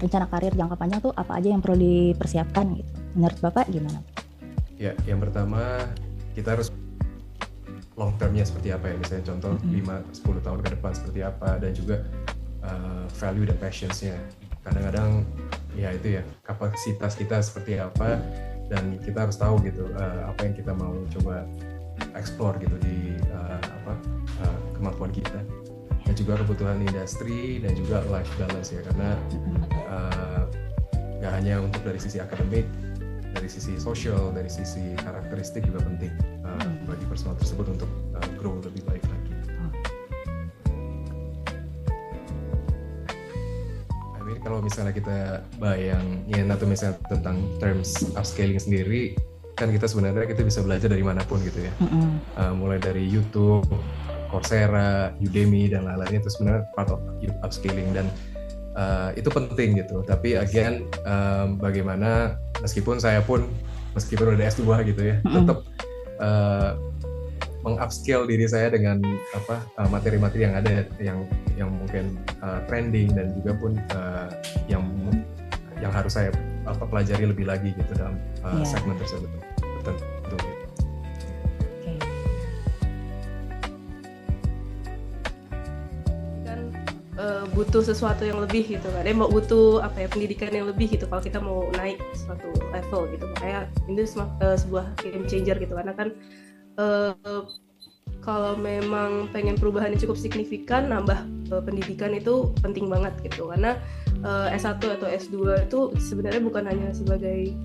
rencana karir jangka panjang tuh apa aja yang perlu dipersiapkan gitu. Menurut Bapak gimana? Ya, yang pertama kita harus long termnya seperti apa ya, misalnya contoh 5-10 tahun ke depan seperti apa, dan juga value dan passions-nya. Kadang-kadang ya itu ya, kapasitas kita seperti apa, dan kita harus tahu gitu apa yang kita mau coba explore gitu di kemampuan kita, dan juga kebutuhan industri dan juga life balance ya, karena gak hanya untuk dari sisi akademik, dari sisi sosial, dari sisi karakteristik juga penting bagi personal tersebut untuk grow lebih baik lagi. I mean, kalau misalnya kita bayangin atau misalnya tentang terms upscaling sendiri, kan kita sebenarnya bisa belajar dari manapun gitu ya. Mulai dari YouTube, Coursera, Udemy dan lain-lainnya, itu sebenarnya part of upscaling, dan itu penting gitu. Tapi again, bagaimana meskipun udah S2 gitu ya, tetap meng-upscale diri saya dengan materi-materi yang ada, yang mungkin trending, dan juga pun yang harus saya pelajari lebih lagi gitu dalam segmen tersebut. Tentu. Butuh sesuatu yang lebih gitu kan, butuh pendidikan yang lebih gitu kalau kita mau naik suatu level gitu. Makanya ini sebuah game changer gitu, karena kan kalau memang pengen perubahan yang cukup signifikan, nambah pendidikan itu penting banget gitu, karena S1 atau S2 itu sebenarnya bukan hanya sebagai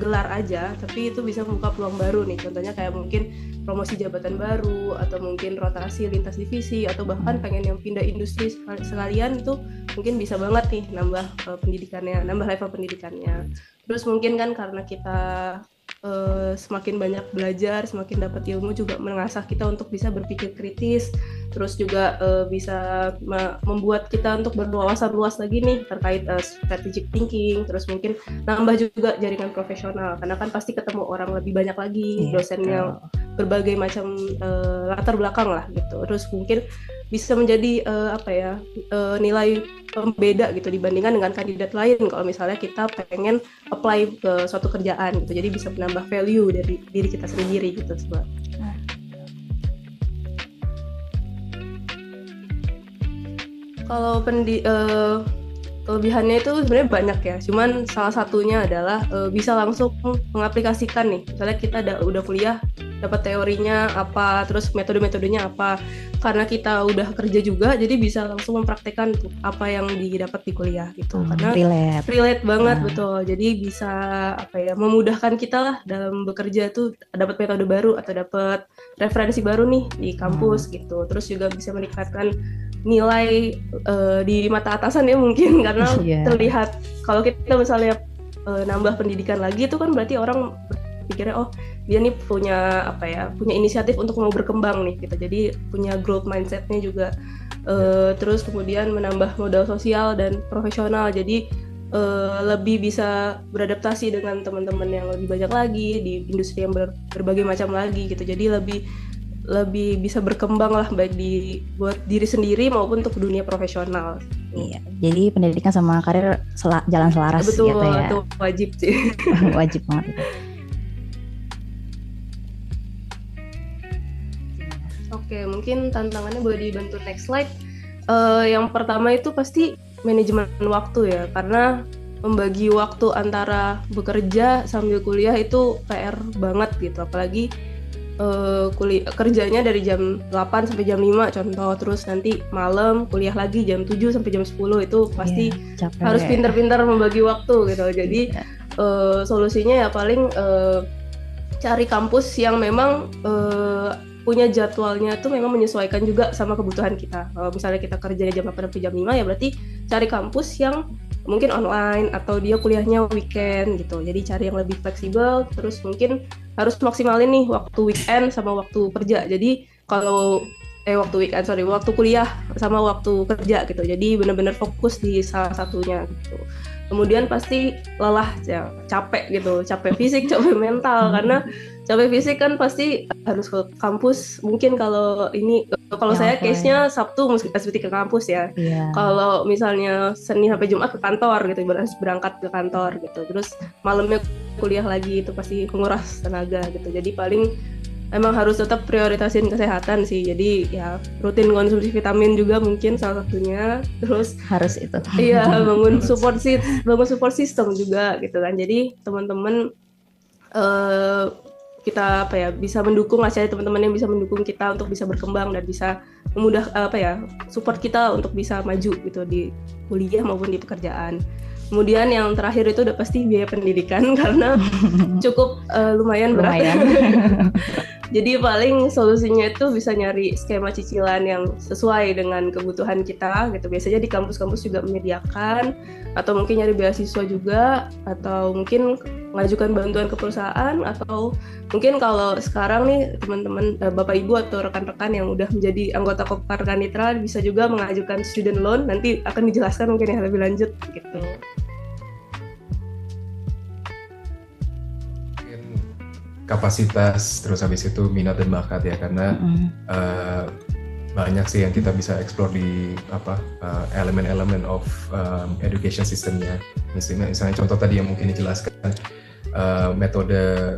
gelar aja, tapi itu bisa membuka peluang baru nih. Contohnya kayak mungkin promosi jabatan baru, atau mungkin rotasi lintas divisi, atau bahkan pengen yang pindah industri sekalian, itu mungkin bisa banget nih nambah pendidikannya, nambah level pendidikannya. Terus mungkin kan karena kita semakin banyak belajar, semakin dapat ilmu, juga mengasah kita untuk bisa berpikir kritis, terus juga bisa membuat kita untuk berwawasan luas lagi nih terkait strategic thinking. Terus mungkin nambah juga jaringan profesional, karena kan pasti ketemu orang lebih banyak lagi, dosen yang berbagai macam latar belakang lah gitu. Terus mungkin bisa menjadi nilai pembeda gitu dibandingkan dengan kandidat lain kalau misalnya kita pengen apply ke suatu kerjaan gitu. Jadi bisa menambah value dari diri kita sendiri gitu sebab. Kalau kelebihannya itu sebenarnya banyak ya. Cuman salah satunya adalah bisa langsung mengaplikasikan nih. Misalnya kita udah kuliah, dapat teorinya apa, terus metode-metodenya apa. Karena kita udah kerja juga, jadi bisa langsung mempraktekkan tuh apa yang didapat di kuliah gitu. Karena relate banget, betul. Jadi bisa memudahkan kita lah dalam bekerja tuh, dapat metode baru atau dapat referensi baru nih di kampus gitu. Terus juga bisa meningkatkan nilai di mata atasan ya mungkin, karena terlihat kalau kita misalnya nambah pendidikan lagi itu kan berarti orang pikirnya dia nih punya inisiatif untuk mau berkembang nih gitu. Jadi punya growth mindsetnya juga. Terus kemudian menambah modal sosial dan profesional, jadi lebih bisa beradaptasi dengan teman-teman yang lebih banyak lagi di industri yang berbagai macam lagi gitu. Jadi lebih bisa berkembang lah, baik buat diri sendiri maupun untuk dunia profesional. Iya, jadi pendidikan sama karir jalan selaras. Betul, gitu ya. Itu wajib sih. Wajib banget itu. Oke, mungkin tantangannya boleh dibantu next slide. Yang pertama itu pasti manajemen waktu ya, karena membagi waktu antara bekerja sambil kuliah itu PR banget gitu, apalagi kerjanya dari jam 8 sampai jam 5 contoh, terus nanti malam kuliah lagi jam 7 sampai jam 10, itu pasti harus pintar-pintar membagi waktu gitu. Jadi solusinya ya paling cari kampus yang memang punya jadwalnya tuh memang menyesuaikan juga sama kebutuhan kita. Kalau misalnya kita kerjanya jam 8 sampai jam 5 ya berarti cari kampus yang mungkin online atau dia kuliahnya weekend gitu. Jadi cari yang lebih fleksibel, terus mungkin harus maksimalin nih waktu weekend sama waktu kerja. Jadi kalau waktu kuliah sama waktu kerja gitu. Jadi benar-benar fokus di salah satunya gitu. kemudian pasti lelah ya, capek gitu, capek fisik, capek mental. Karena capek fisik kan pasti harus ke kampus. Mungkin kalau saya case-nya Sabtu mesti ke kampus ya. Kalau misalnya Senin sampai Jumat ke kantor gitu, harus berangkat ke kantor gitu. Terus malamnya kuliah lagi, itu pasti menguras tenaga gitu. Jadi paling emang harus tetap prioritasin kesehatan sih. Jadi ya rutin konsumsi vitamin juga mungkin salah satunya. Terus harus itu. Iya, bangun support system juga gitu kan. Jadi teman-teman kita bisa mendukung lah, cari teman-teman yang bisa mendukung kita untuk bisa berkembang dan bisa memudah support kita untuk bisa maju gitu di kuliah maupun di pekerjaan. Kemudian yang terakhir itu udah pasti biaya pendidikan karena cukup lumayan berat. Jadi paling solusinya itu bisa nyari skema cicilan yang sesuai dengan kebutuhan kita gitu. Biasanya di kampus-kampus juga menyediakan, atau mungkin nyari beasiswa juga, atau mungkin mengajukan bantuan ke perusahaan, atau mungkin kalau sekarang nih teman-teman Bapak Ibu atau rekan-rekan yang udah menjadi anggota Koparkanitra bisa juga mengajukan student loan. Nanti akan dijelaskan mungkin yang lebih lanjut gitu. Kapasitas, terus habis itu minat dan bakat ya, karena banyak sih yang kita bisa explore di elemen-elemen of education systemnya. Misalnya contoh tadi yang mungkin dijelaskan metode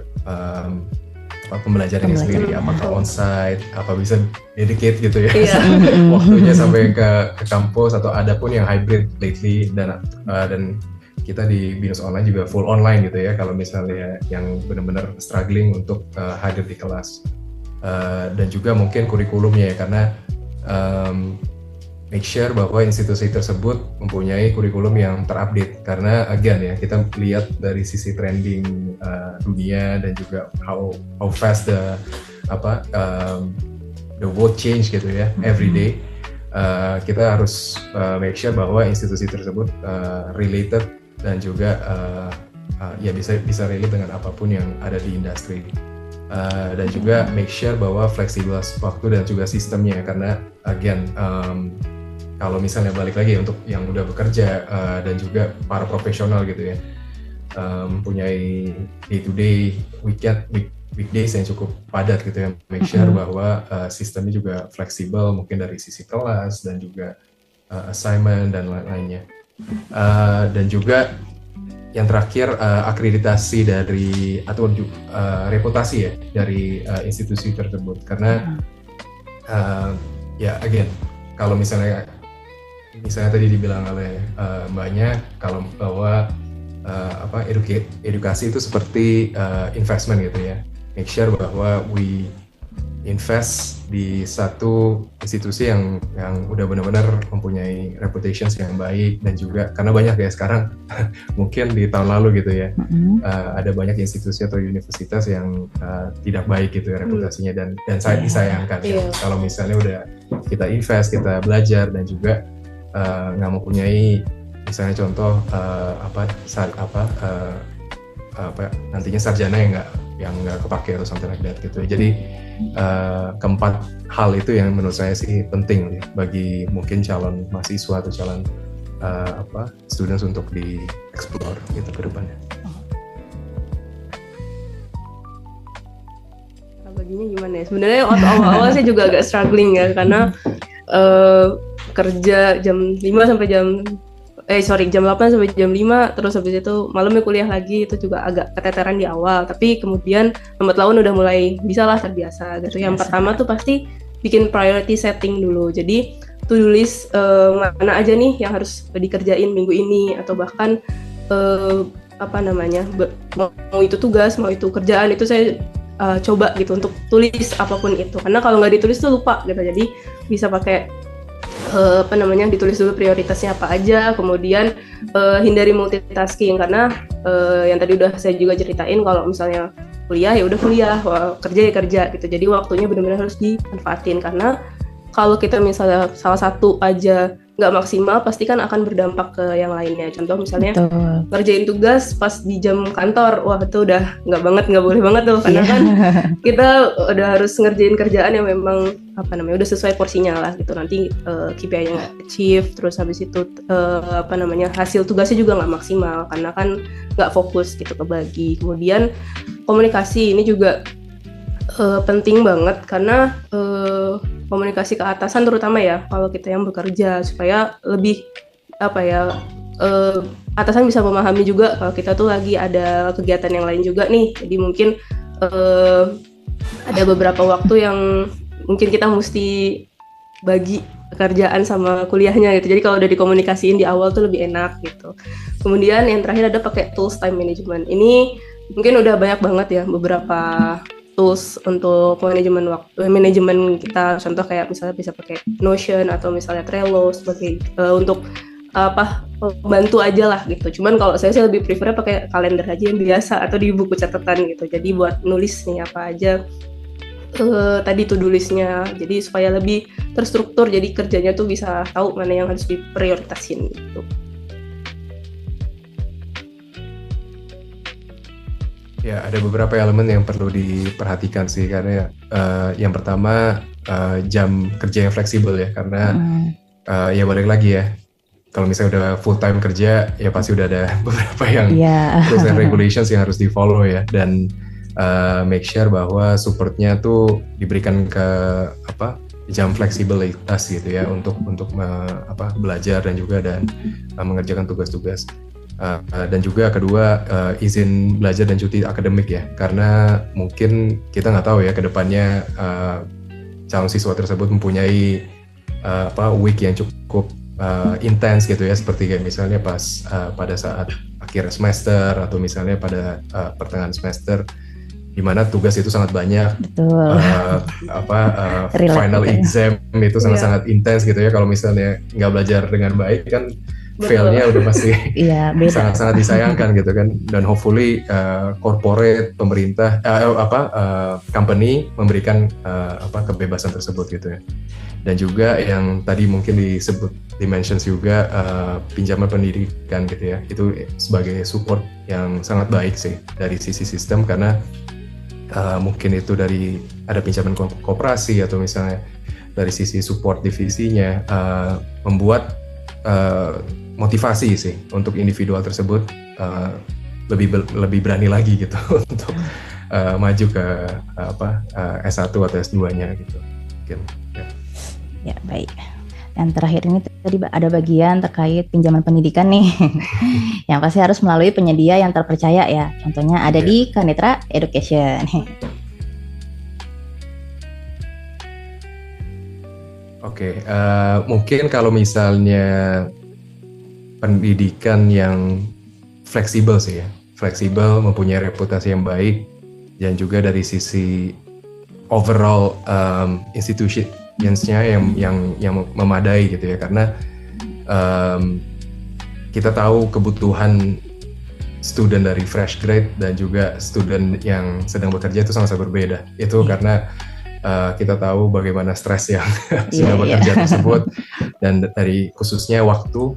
pembelajarannya sendiri, apakah onsite, apa bisa dedicate gitu ya, waktunya sampai ke kampus, atau ada pun yang hybrid lately, dan kita di BINUS Online juga full online gitu ya, kalau misalnya yang benar-benar struggling untuk hadir di kelas. Dan juga mungkin kurikulumnya ya, karena make sure bahwa institusi tersebut mempunyai kurikulum yang terupdate, karena again ya, kita lihat dari sisi trending dunia dan juga how fast the world change gitu ya, every day. Kita harus make sure bahwa institusi tersebut related dan juga bisa relate dengan apapun yang ada di industri, dan juga make sure bahwa fleksibel waktu dan juga sistemnya, karena again kalau misalnya balik lagi untuk yang udah bekerja dan juga para profesional gitu ya, mempunyai day to day, weekdays yang cukup padat gitu ya, make sure bahwa sistemnya juga fleksibel, mungkin dari sisi kelas dan juga assignment dan lain-lainnya. Dan juga yang terakhir akreditasi dari atau reputasi ya dari institusi tersebut, karena ya again kalau misalnya tadi dibilang oleh Mbaknya, kalau bahwa edukasi itu seperti investment gitu ya, make sure bahwa we invest di satu institusi yang udah benar-benar mempunyai reputation yang baik, dan juga karena banyak ya sekarang mungkin di tahun lalu gitu ya, ada banyak institusi atau universitas yang tidak baik gitu ya reputasinya, dan sangat disayangkan ya, kalau misalnya udah kita invest, kita belajar, dan juga nggak mempunyai misalnya contoh nantinya sarjana yang nggak kepake atau something like that gitu. Jadi keempat hal itu yang menurut saya sih penting ya, bagi mungkin calon mahasiswa atau calon students untuk di explore gitu ke depannya. Baginya gimana ya? Sebenarnya waktu awal-awal saya juga agak struggling ya, karena kerja jam 8 sampai jam 5, terus habis itu malamnya kuliah lagi, itu juga agak keteteran di awal, tapi kemudian lambat laun udah mulai bisalah terbiasa gitu. Yang pertama tuh pasti bikin priority setting dulu, jadi to-do list mana aja nih yang harus dikerjain minggu ini, atau bahkan mau itu tugas, mau itu kerjaan, itu saya coba gitu untuk tulis apapun itu, karena kalau nggak ditulis tuh lupa gitu. Jadi bisa pakai ditulis dulu prioritasnya apa aja, kemudian hindari multitasking, karena yang tadi udah saya juga ceritain, kalau misalnya kuliah ya udah kuliah, kerja ya kerja gitu. Jadi waktunya benar-benar harus dimanfaatin, karena kalau kita misalnya salah satu aja nggak maksimal, pasti kan akan berdampak ke yang lainnya. Contoh misalnya ngerjain tugas pas di jam kantor, wah itu udah nggak boleh banget tuh, karena kan kita udah harus ngerjain kerjaan yang memang udah sesuai porsinya lah gitu. Nanti KPI-nya nggak achieve, terus habis itu hasil tugasnya juga nggak maksimal karena kan nggak fokus gitu kebagi. Kemudian komunikasi ini juga penting banget karena komunikasi ke atasan terutama ya kalau kita yang bekerja, supaya lebih atasan bisa memahami juga kalau kita tuh lagi ada kegiatan yang lain juga nih. Jadi mungkin ada beberapa waktu yang mungkin kita mesti bagi pekerjaan sama kuliahnya gitu. Jadi kalau udah dikomunikasiin di awal tuh lebih enak gitu. Kemudian yang terakhir ada pakai tools time management. Ini mungkin udah banyak banget ya beberapa tools untuk manajemen kita. Contoh kayak misalnya bisa pakai Notion atau misalnya Trello sebagai untuk bantu aja lah gitu. Cuman kalau saya sih lebih prefernya pakai kalender aja yang biasa atau di buku catatan gitu. Jadi buat nulis nih apa aja tadi to-do listnya. Jadi supaya lebih terstruktur. Jadi kerjanya tuh bisa tahu mana yang harus diprioritasin gitu. Ya, ada beberapa elemen yang perlu diperhatikan sih, karena yang pertama jam kerja yang fleksibel ya, karena ya balik lagi ya, kalau misalnya udah full time kerja ya pasti udah ada beberapa yang rules and regulations yang harus di follow ya, dan make sure bahwa supportnya tuh diberikan ke jam fleksibilitas gitu ya untuk belajar dan mengerjakan tugas-tugas. Dan juga kedua izin belajar dan cuti akademik ya, karena mungkin kita nggak tahu ya kedepannya calon siswa tersebut mempunyai week yang cukup intens gitu ya, seperti kayak misalnya pada saat akhir semester atau misalnya pada pertengahan semester, di mana tugas itu sangat banyak. Final exam itu sangat-sangat intens gitu ya. Kalau misalnya nggak belajar dengan baik kan fail-nya udah pasti sangat-sangat disayangkan gitu kan. Dan hopefully corporate, pemerintah, company memberikan kebebasan tersebut gitu ya. Dan juga yang tadi mungkin dimention juga pinjaman pendidikan gitu ya, itu sebagai support yang sangat baik sih dari sisi sistem, karena mungkin itu dari ada pinjaman koperasi atau misalnya dari sisi support divisinya, membuat motivasi sih untuk individual tersebut lebih berani lagi gitu untuk maju ke S1 atau S2-nya gitu mungkin. Ya baik. Yang terakhir ini tadi ada bagian terkait pinjaman pendidikan nih, yang pasti harus melalui penyedia yang terpercaya ya. Contohnya ada di Kanetra Education. Oke, mungkin kalau misalnya pendidikan yang fleksibel sih ya, fleksibel, mempunyai reputasi yang baik, dan juga dari sisi overall institutionsnya yang memadai gitu ya, karena kita tahu kebutuhan student dari fresh grade dan juga student yang sedang bekerja itu sangat berbeda. Itu karena kita tahu bagaimana stres yang sudah bekerja tersebut, dan dari khususnya waktu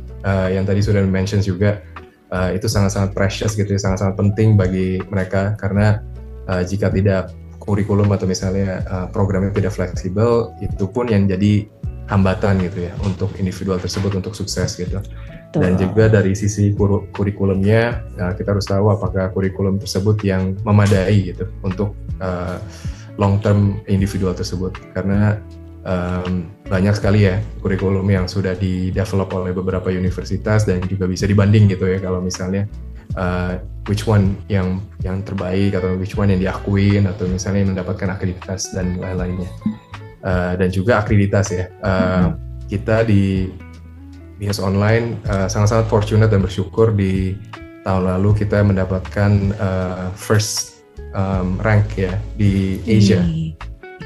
yang tadi sudah mention juga, itu sangat-sangat precious gitu ya, sangat-sangat penting bagi mereka, karena jika tidak kurikulum atau misalnya programnya tidak fleksibel, itu pun yang jadi hambatan gitu ya untuk individual tersebut untuk sukses gitu. Dan juga dari sisi kurikulumnya, kita harus tahu apakah kurikulum tersebut yang memadai gitu untuk long term individual tersebut, karena banyak sekali ya kurikulum yang sudah di-develop oleh beberapa universitas dan juga bisa dibanding gitu ya, kalau misalnya which one yang terbaik atau which one yang diakuin atau misalnya yang mendapatkan akreditas dan lain-lainnya. Dan juga akreditas ya, kita di BIAS Online sangat-sangat fortunate dan bersyukur di tahun lalu kita mendapatkan first rank ya di Asia.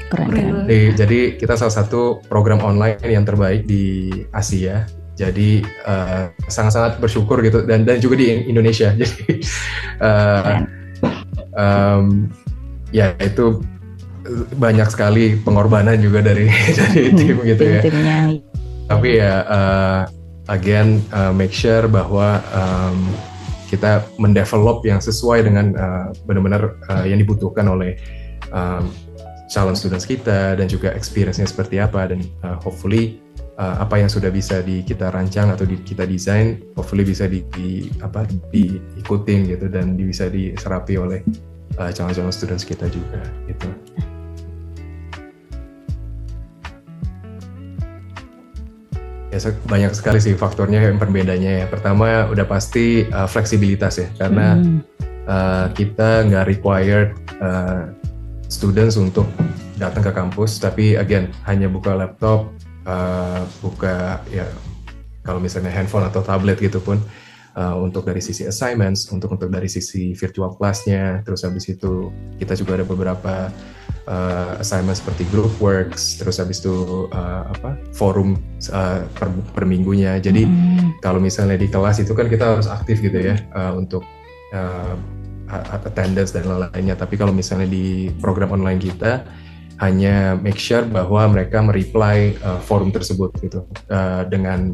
Keren. Jadi kita salah satu program online yang terbaik di Asia. Jadi sangat-sangat bersyukur gitu, dan juga di Indonesia. Jadi ya itu banyak sekali pengorbanan juga dari tim gitu ya. Tim-timnya. Tapi ya again make sure bahwa kita mendevelop yang sesuai dengan benar-benar yang dibutuhkan oleh calon students kita, dan juga experience-nya seperti apa, dan hopefully apa yang sudah bisa kita rancang atau kita desain hopefully bisa diikutin gitu, dan bisa diserapi oleh calon-calon students kita juga gitu. Ya, banyak sekali sih faktornya yang perbedaannya ya. Pertama udah pasti fleksibilitas ya, karena kita nggak required students untuk datang ke kampus, tapi again hanya buka laptop, buka ya kalau misalnya handphone atau tablet gitu pun untuk dari sisi assignments, untuk dari sisi virtual class-nya. Terus habis itu kita juga ada beberapa assignment seperti group works, terus habis itu forum per minggunya. Jadi kalau misalnya di kelas itu kan kita harus aktif gitu ya untuk attendance dan lain-lainnya. Tapi kalau misalnya di program online kita hanya make sure bahwa mereka mereply forum tersebut gitu, dengan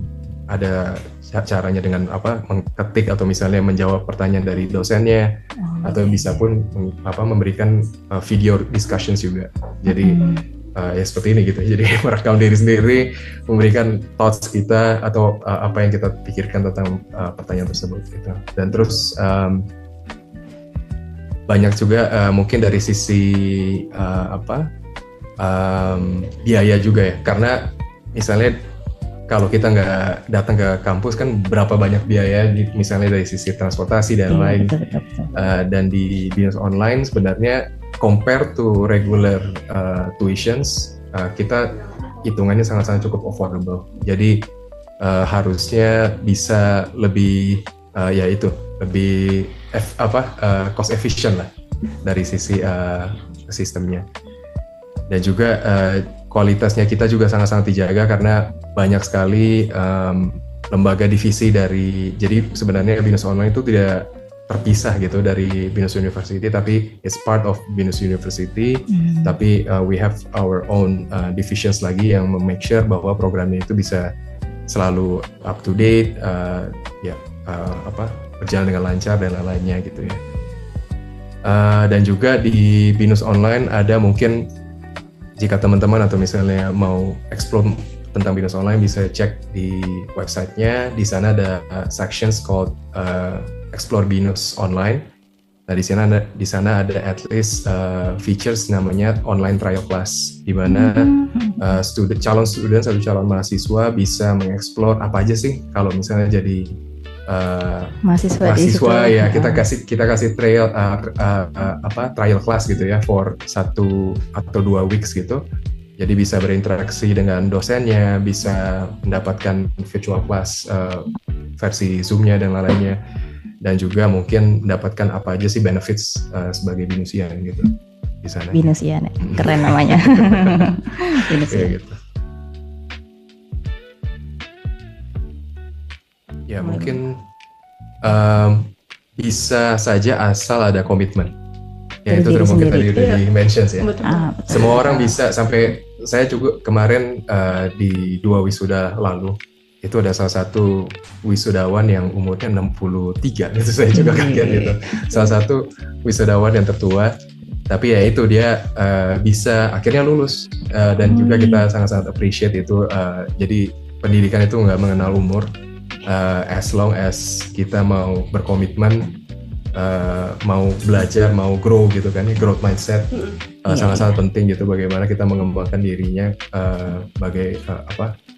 ada caranya dengan mengetik atau misalnya menjawab pertanyaan dari dosennya, atau bisa pun memberikan video discussions juga. Jadi ya seperti ini gitu. Jadi merekam diri sendiri, memberikan thoughts kita atau apa yang kita pikirkan tentang pertanyaan tersebut gitu. Dan terus banyak juga mungkin dari sisi biaya juga ya, karena misalnya kalau kita nggak datang ke kampus kan berapa banyak biaya misalnya dari sisi transportasi dan lain. Dan di BINUS online sebenarnya compare to regular tuitions, kita hitungannya sangat-sangat cukup affordable. Jadi harusnya bisa lebih lebih cost efficient lah dari sisi sistemnya. Dan juga kualitasnya kita juga sangat-sangat dijaga, karena banyak sekali lembaga divisi dari, jadi sebenarnya BINUS online itu tidak terpisah gitu dari BINUS University, tapi it's part of BINUS University. Tapi we have our own divisions lagi yang make sure bahwa programnya itu bisa selalu up to date, berjalan dengan lancar dan lain-lainnya gitu ya. Dan juga di BINUS online ada mungkin, jika teman-teman atau misalnya mau explore tentang BINUS online, bisa cek di websitenya. Di sana ada sections called Explore BINUS Online. Nah di sana ada at least features namanya online trial class, di mana calon student atau calon mahasiswa bisa mengeksplor apa aja sih kalau misalnya jadi mahasiswa ya. Kita kasih trial class gitu ya for 1 atau 2 weeks gitu. Jadi bisa berinteraksi dengan dosennya, bisa mendapatkan virtual class versi Zoom-nya dan lain-lainnya, dan juga mungkin mendapatkan apa aja sih benefits sebagai BINUSian gitu di sana. BINUSian, keren namanya. BINUSian. Gitu. Ya mungkin bisa saja asal ada komitmen. Ya itu mungkin tadi udah di-mention ya. Semua orang bisa, sampai saya juga kemarin di 2 wisuda lalu, itu ada salah satu wisudawan yang umurnya 63, itu saya juga kaget gitu. Salah satu wisudawan yang tertua, tapi ya itu dia bisa akhirnya lulus, dan juga kita sangat-sangat appreciate itu. Jadi pendidikan itu nggak mengenal umur. As long as kita mau berkomitmen, mau belajar, mau grow gitu kan, growth mindset sangat-sangat penting gitu. Bagaimana kita mengembangkan dirinya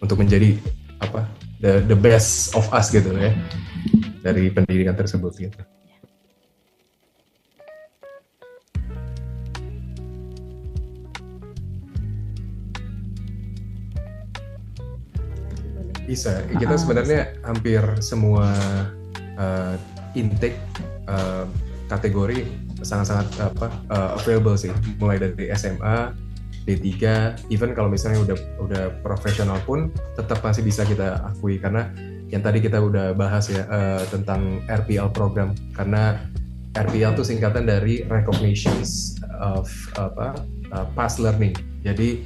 untuk menjadi the best of us gitu ya dari pendidikan tersebut gitu. Bisa, kita sebenarnya hampir semua intake kategori sangat-sangat available sih, mulai dari SMA, D3, even kalau misalnya udah profesional pun tetap masih bisa kita akui, karena yang tadi kita udah bahas ya tentang RPL program, karena RPL itu singkatan dari Recognitions of past learning. Jadi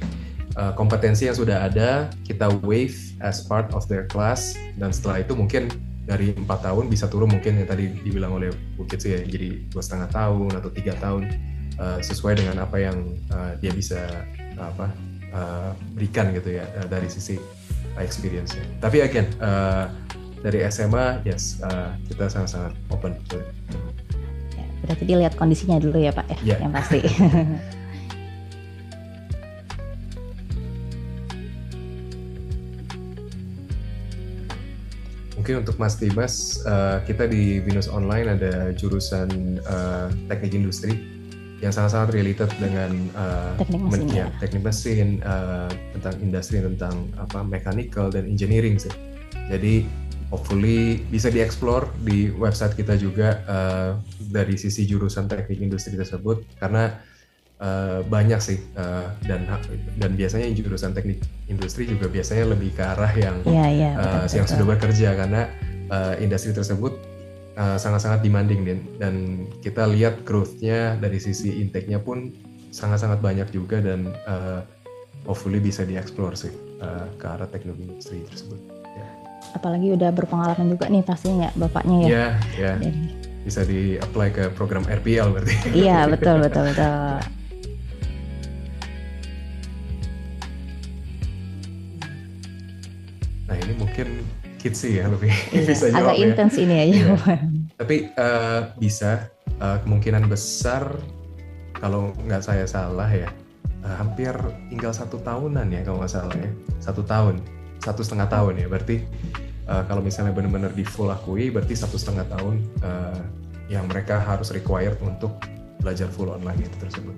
kompetensi yang sudah ada kita waive as part of their class, dan setelah itu mungkin dari 4 tahun bisa turun mungkin yang tadi dibilang oleh Bu Kitsi ya, jadi 2,5 tahun atau 3 tahun sesuai dengan apa yang dia bisa berikan gitu ya dari sisi experience-nya. Tapi again dari SMA yes kita sangat-sangat open to it. Ya, berarti dilihat kondisinya dulu ya Pak ya, yang pasti. Mungkin untuk Mas Dimas, kita di Binus Online ada jurusan teknik industri yang sangat-sangat related dengan teknik mesin, tentang industri, tentang mechanical dan engineering sih. Jadi hopefully bisa dieksplor di website kita juga dari sisi jurusan teknik industri tersebut, karena banyak sih dan biasanya jurusan teknik industri juga biasanya lebih ke arah yang yang sudah bekerja, karena industri tersebut sangat-sangat demanding dan kita lihat growth-nya dari sisi intake-nya pun sangat-sangat banyak juga, dan hopefully bisa dieksplor sih ke arah teknik industri tersebut. Apalagi udah berpengalaman juga nih pastinya bapaknya ya. Iya. Bisa di-apply ke program RPL berarti. Iya, betul. Nah ini mungkin Kitsi ya lebih bisa jawab agak intens ini ya jawaban. Tapi bisa kemungkinan besar kalau nggak saya salah ya hampir tinggal 1 tahunan ya kalau nggak salah ya, 1 tahun, 1,5 tahun ya, berarti kalau misalnya benar-benar di full akui berarti 1,5 tahun yang mereka harus required untuk belajar full online itu tersebut.